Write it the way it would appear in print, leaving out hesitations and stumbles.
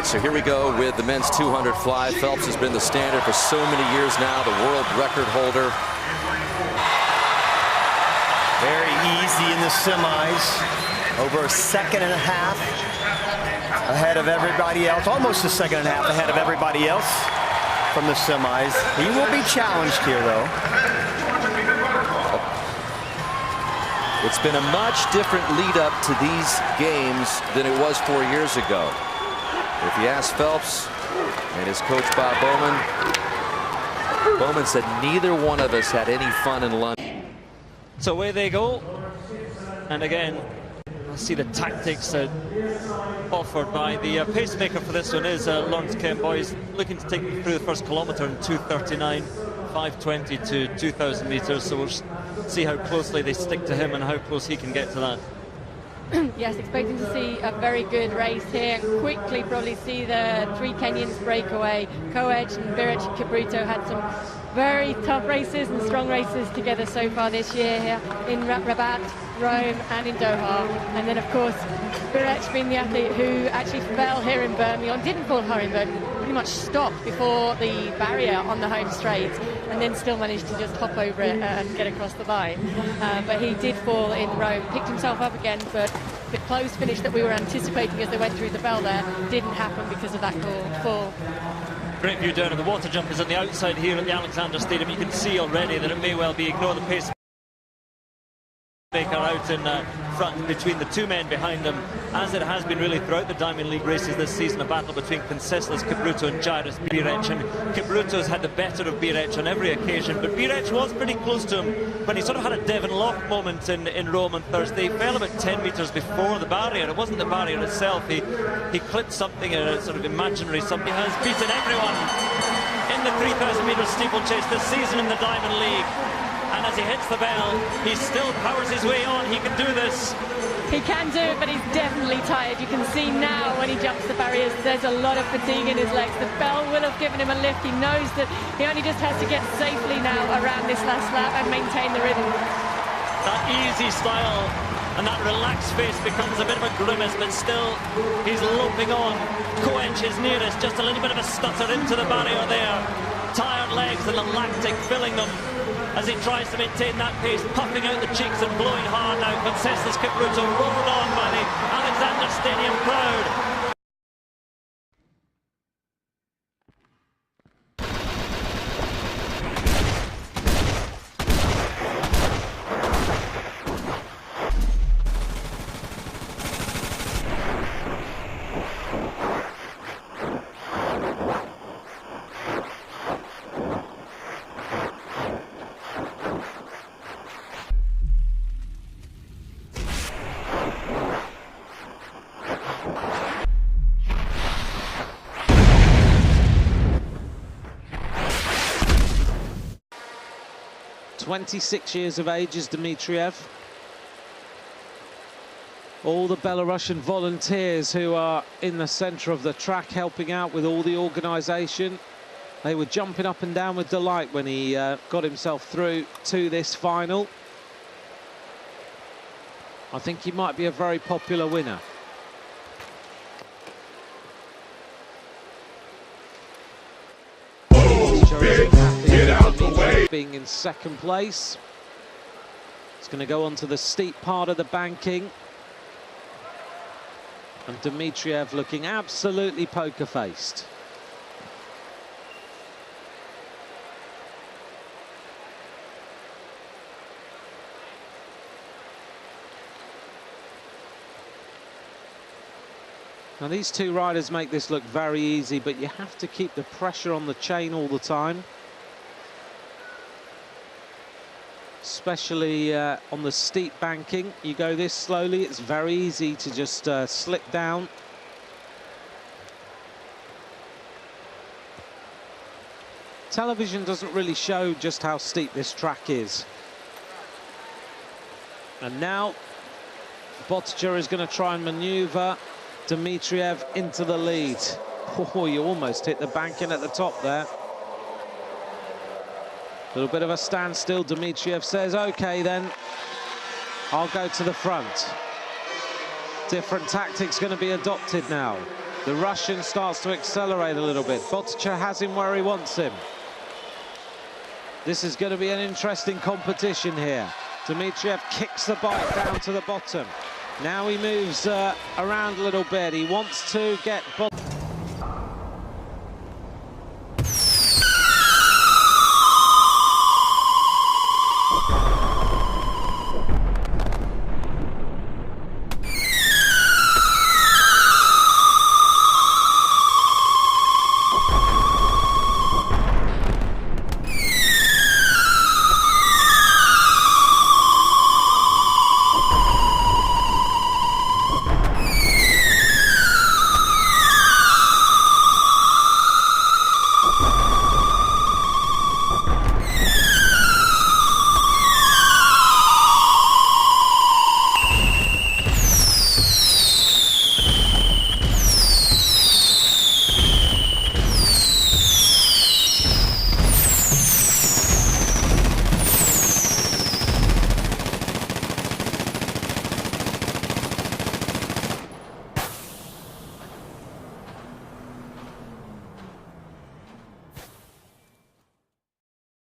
So here we go with the men's 200 fly. Phelps has been the standard for so many years now, the world record holder. Very easy in the semis. Over a second and a half ahead of everybody else. Almost a second and a half ahead of everybody else from the semis. He will be challenged here, though. It's been a much different lead up to these games than it was 4 years ago. If you ask Phelps and his coach Bob Bowman said neither one of us had any fun in London. So away they go, and again I see the tactics offered by the pacemaker for this one is Lawrence Kemboy. He's looking to take me through the first kilometre in 2:39, 5:20 to 2,000 metres, so we'll see how closely they stick to him and how close he can get to that. Yes, expecting to see a very good race here. Quickly probably see the three Kenyans break away. Koech and Birech and Kipruto had some very tough races and strong races together so far this year here in Rabat, Rome and in Doha. And then of course Birech being the athlete who actually fell here in Birmingham, didn't fall here in Birmingham, pretty much stopped before the barrier on the home straight and then still managed to just hop over it and get across the line. But he did fall in Rome, picked himself up again, but the close finish that we were anticipating as they went through the bell there didn't happen because of that fall. Great view down of the water jumpers on the outside here at the Alexander Stadium. You can see already that it may well be ignore the pacemaker out in front between the two men behind him, as it has been really throughout the Diamond League races this season, a battle between Conceslas, Kipruto and Jairus Birech, and Kipruto's had the better of Birech on every occasion, but Birech was pretty close to him when he sort of had a Devon Lock moment in Rome on Thursday. He fell about 10 metres before the barrier. It wasn't the barrier itself. He clipped something, a sort of imaginary something. He has beaten everyone in the 3,000 metre steeplechase this season in the Diamond League. And as he hits the bell, he still powers his way on. He can do this. He can do it, but he's definitely tired. You can see now when he jumps the barriers, there's a lot of fatigue in his legs. The bell will have given him a lift. He knows that he only just has to get safely now around this last lap and maintain the rhythm. That easy style and that relaxed face becomes a bit of a grimace, but still he's loping on. Koech is nearest, just a little bit of a stutter into the barrier there. Tired legs and the lactic filling them as he tries to maintain that pace, puffing out the cheeks and blowing hard now. Conceslas Kipruto rolled on by the Alexander Stadium crowd. "26 years of age is Dmitriev." All the Belarusian volunteers who are in the centre of the track helping out with all the organisation. They were jumping up and down with delight when he got himself through to this final. I think he might be a very popular winner. Get out the way. Being in second place. It's going to go onto the steep part of the banking. And Dmitriev looking absolutely poker-faced. Now these two riders make this look very easy, but you have to keep the pressure on the chain all the time. Especially on the steep banking. You go this slowly, it's very easy to just slip down. Television doesn't really show just how steep this track is. And now Bottiger is going to try and manoeuvre Dmitriev into the lead. Oh, you almost hit the banking at the top there. A little bit of a standstill. Dmitriev says, OK, then I'll go to the front. Different tactics going to be adopted now. The Russian starts to accelerate a little bit. Botcha has him where he wants him. This is going to be an interesting competition here. Dmitriev kicks the bike down to the bottom. Now he moves around a little bit. He wants to get